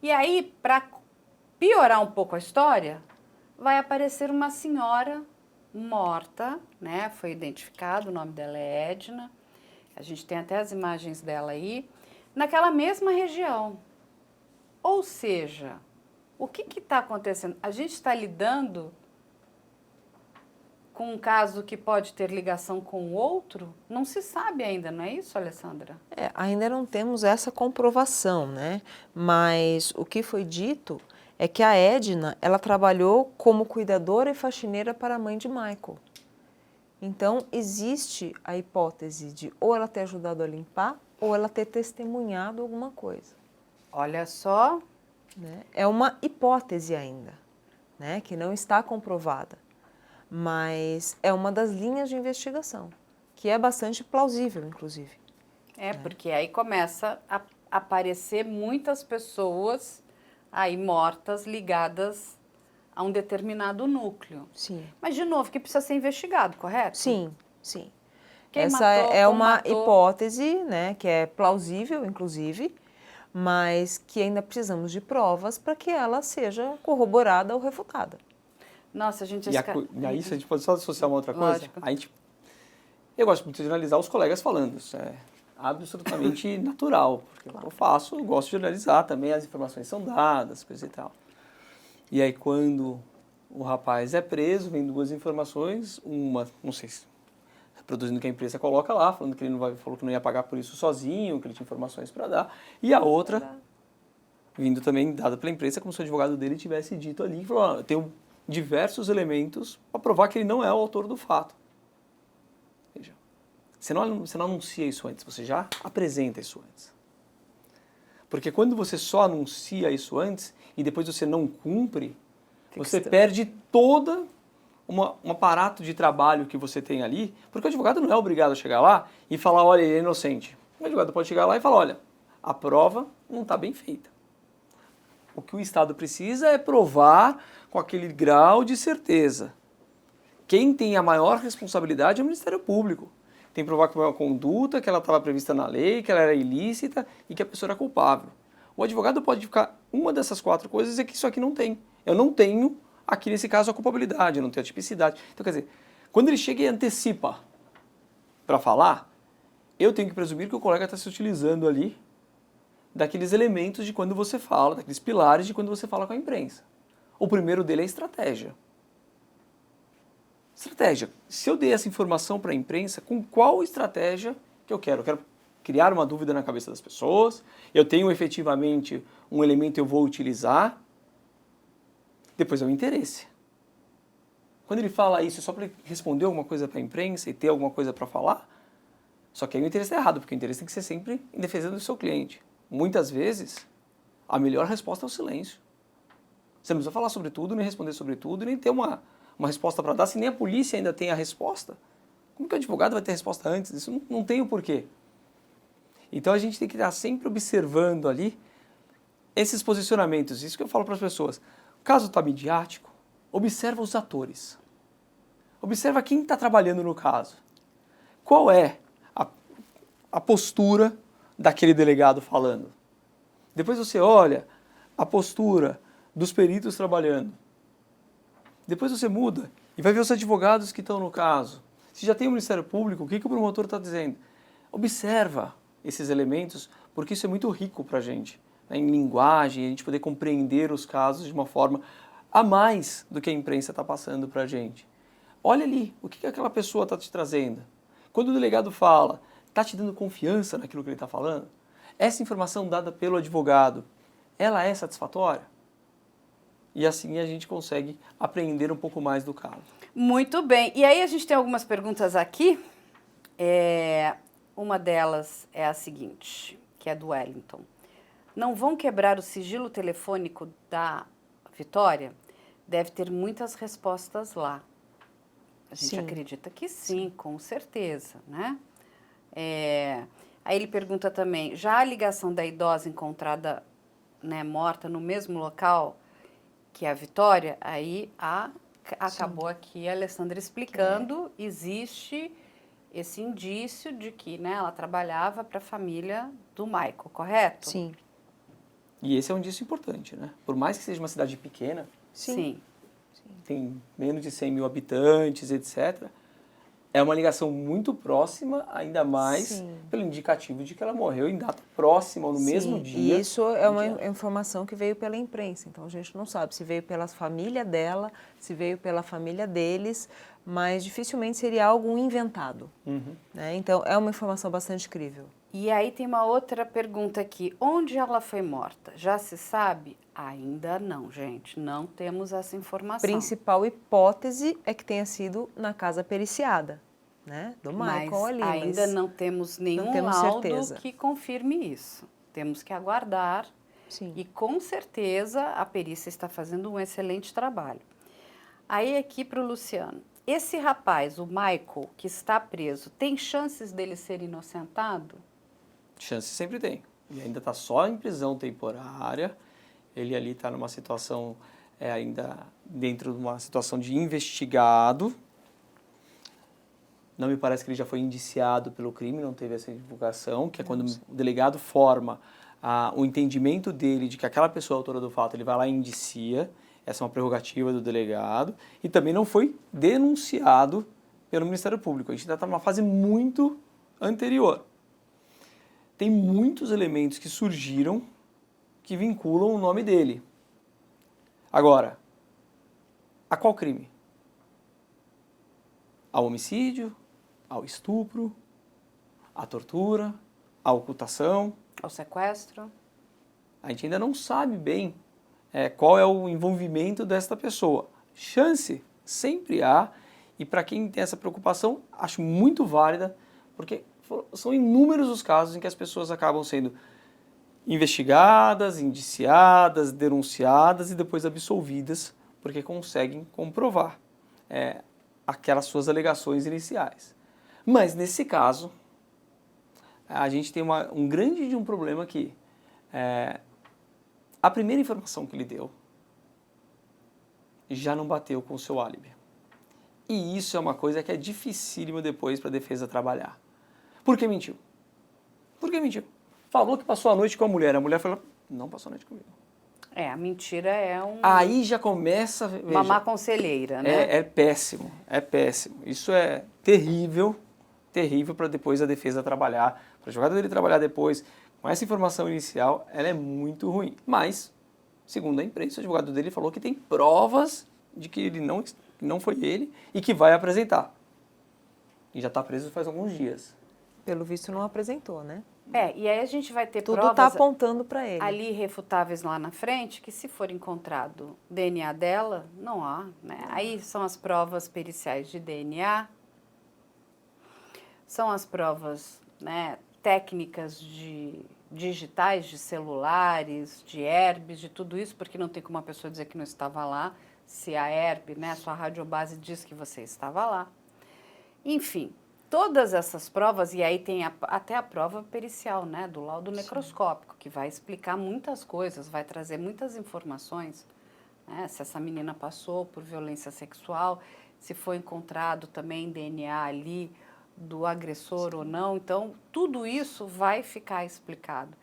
E aí, para piorar um pouco a história, vai aparecer uma senhora morta, né? Foi identificado, o nome dela é Edna. A gente tem até as imagens dela aí, naquela mesma região. Ou seja, o que está acontecendo? A gente está lidando com um caso que pode ter ligação com o outro? Não se sabe ainda, não é isso, Alessandra? Ainda não temos essa comprovação, né? Mas o que foi dito é que a Edna, ela trabalhou como cuidadora e faxineira para a mãe de Michael. Então, existe a hipótese de ou ela ter ajudado a limpar ou ela ter testemunhado alguma coisa. Olha só. Né? É uma hipótese ainda, né? Que não está comprovada, mas é uma das linhas de investigação, que é bastante plausível, inclusive. Porque aí começa a aparecer muitas pessoas aí mortas ligadas a um determinado núcleo. Sim. Mas, de novo, que precisa ser investigado, correto? Sim, sim. Quem Essa matou, é como uma matou. hipótese, né, que é plausível, inclusive, mas que ainda precisamos de provas para que ela seja corroborada ou refutada. Nossa, a gente... E aí, se a gente pode só associar uma outra coisa, Lógico. eu gosto muito de analisar os colegas falando, isso é absolutamente natural, porque eu faço, eu gosto de analisar também, as informações são dadas, coisa e tal. E aí, quando o rapaz é preso, vem duas informações, uma, não sei se reproduzindo o que a empresa coloca lá, falando que ele falou que não ia pagar por isso sozinho, que ele tinha informações para dar, e a outra, vindo também dada pela imprensa, como se o advogado dele tivesse dito ali, falou, eu tenho diversos elementos para provar que ele não é o autor do fato. Veja, você não anuncia isso antes, você já apresenta isso antes. Porque quando você só anuncia isso antes e depois você não cumpre, você perde toda um aparato de trabalho que você tem ali, porque o advogado não é obrigado a chegar lá e falar, olha, ele é inocente. O advogado pode chegar lá e falar, olha, a prova não está bem feita. O que o Estado precisa é provar com aquele grau de certeza. Quem tem a maior responsabilidade é o Ministério Público. Tem que provar que foi uma conduta, que ela estava prevista na lei, que ela era ilícita e que a pessoa era culpável. O advogado pode ficar uma dessas quatro coisas e dizer que isso aqui não tem. Eu não tenho, aqui nesse caso, a culpabilidade, eu não tenho a tipicidade. Então, quer dizer, quando ele chega e antecipa para falar, eu tenho que presumir que o colega está se utilizando ali daqueles elementos de quando você fala, daqueles pilares de quando você fala com a imprensa. O primeiro dele é a estratégia. Estratégia. Se eu dei essa informação para a imprensa, com qual estratégia que eu quero? Eu quero criar uma dúvida na cabeça das pessoas, eu tenho efetivamente um elemento que eu vou utilizar, depois é o interesse. Quando ele fala isso só para responder alguma coisa para a imprensa e ter alguma coisa para falar, só que aí o interesse é errado, porque o interesse tem que ser sempre em defesa do seu cliente. Muitas vezes, a melhor resposta é o silêncio. Você não precisa falar sobre tudo, nem responder sobre tudo, nem ter uma resposta para dar, se nem a polícia ainda tem a resposta. Como que o advogado vai ter resposta antes? Isso não tem o porquê. Então a gente tem que estar sempre observando ali esses posicionamentos. Isso que eu falo para as pessoas. O caso está midiático, observa os atores. Observa quem está trabalhando no caso. Qual é a postura daquele delegado falando? Depois você olha a postura dos peritos trabalhando. Depois você muda e vai ver os advogados que estão no caso. Se já tem o Ministério Público, o que o promotor está dizendo? Observa esses elementos, porque isso é muito rico para a gente, né? Em linguagem, a gente poder compreender os casos de uma forma a mais do que a imprensa está passando para a gente. Olha ali, o que aquela pessoa está te trazendo. Quando o delegado fala, está te dando confiança naquilo que ele está falando? Essa informação dada pelo advogado, ela é satisfatória? E assim a gente consegue aprender um pouco mais do caso. Muito bem. E aí a gente tem algumas perguntas aqui. Uma delas é a seguinte, que é do Wellington. Não vão quebrar o sigilo telefônico da Vitória? Deve ter muitas respostas lá. A gente acredita que sim, com certeza, né? Aí ele pergunta também, já a ligação da idosa encontrada, né, morta no mesmo local que a Vitória, aí acabou aqui a Alessandra explicando, existe esse indício de que, né, ela trabalhava para a família do Michael, correto? Sim. E esse é um indício importante, né? Por mais que seja uma cidade pequena, Sim. tem menos de 100 mil habitantes, etc., é uma ligação muito próxima, ainda mais Sim. pelo indicativo de que ela morreu em data próxima, ou no mesmo Sim, dia. e isso é uma em que informação que veio pela imprensa, então a gente não sabe se veio pela família dela, se veio pela família deles, mas dificilmente seria algo inventado. Né? Então é uma informação bastante crível. E aí tem uma outra pergunta aqui. Onde ela foi morta? Já se sabe? Ainda não, gente. Não temos essa informação. Principal hipótese é que tenha sido na casa periciada, né? Do Michael Mas ali. ainda mas não temos nenhum temos laudo certeza. que confirme isso. Temos que aguardar. Sim. E com certeza a perícia está fazendo um excelente trabalho. Aí aqui para o Luciano. Esse rapaz, o Michael, que está preso, tem chances dele ser inocentado? Chance sempre tem. Ele ainda está só em prisão temporária, ele ali está numa situação, ainda dentro de uma situação de investigado. Não me parece que ele já foi indiciado pelo crime, não teve essa divulgação, que é quando o delegado forma o entendimento dele de que aquela pessoa é autora do fato, ele vai lá e indicia. Essa é uma prerrogativa do delegado. E também não foi denunciado pelo Ministério Público. A gente ainda está numa fase muito anterior. Tem muitos elementos que surgiram que vinculam o nome dele. Agora, a qual crime? Ao homicídio, ao estupro, à tortura, à ocultação. Ao sequestro? A gente ainda não sabe bem qual é o envolvimento desta pessoa. Chance sempre há, e para quem tem essa preocupação, acho muito válida, porque são inúmeros os casos em que as pessoas acabam sendo investigadas, indiciadas, denunciadas e depois absolvidas, porque conseguem comprovar aquelas suas alegações iniciais. Mas nesse caso, a gente tem um grande problema aqui. A primeira informação que ele deu já não bateu com o seu álibi. E isso é uma coisa que é dificílimo depois para a defesa trabalhar. Por que mentiu? Por que mentiu? Falou que passou a noite com a mulher falou, não passou a noite comigo. A mentira é Aí já começa... uma má conselheira, né? É péssimo, é péssimo. Isso é terrível, terrível para depois a defesa trabalhar, para a jogada dele trabalhar depois. Com essa informação inicial, ela é muito ruim. Mas, segundo a imprensa, o advogado dele falou que tem provas de que ele não foi ele e que vai apresentar. E já está preso faz alguns dias. Pelo visto não apresentou, né? E aí a gente vai ter Tudo provas está apontando para ele. ali irrefutáveis lá na frente, que se for encontrado DNA dela, não há, né? Aí são as provas periciais de DNA, são as provas, né, técnicas digitais de celulares, de herbes, de tudo isso, porque não tem como uma pessoa dizer que não estava lá, se a herb, né, a sua radiobase diz que você estava lá. Enfim, todas essas provas, e aí tem até a prova pericial, né, do laudo necroscópico, que vai explicar muitas coisas, vai trazer muitas informações, né, se essa menina passou por violência sexual, se foi encontrado também DNA ali do agressor ou não. Então, tudo isso vai ficar explicado.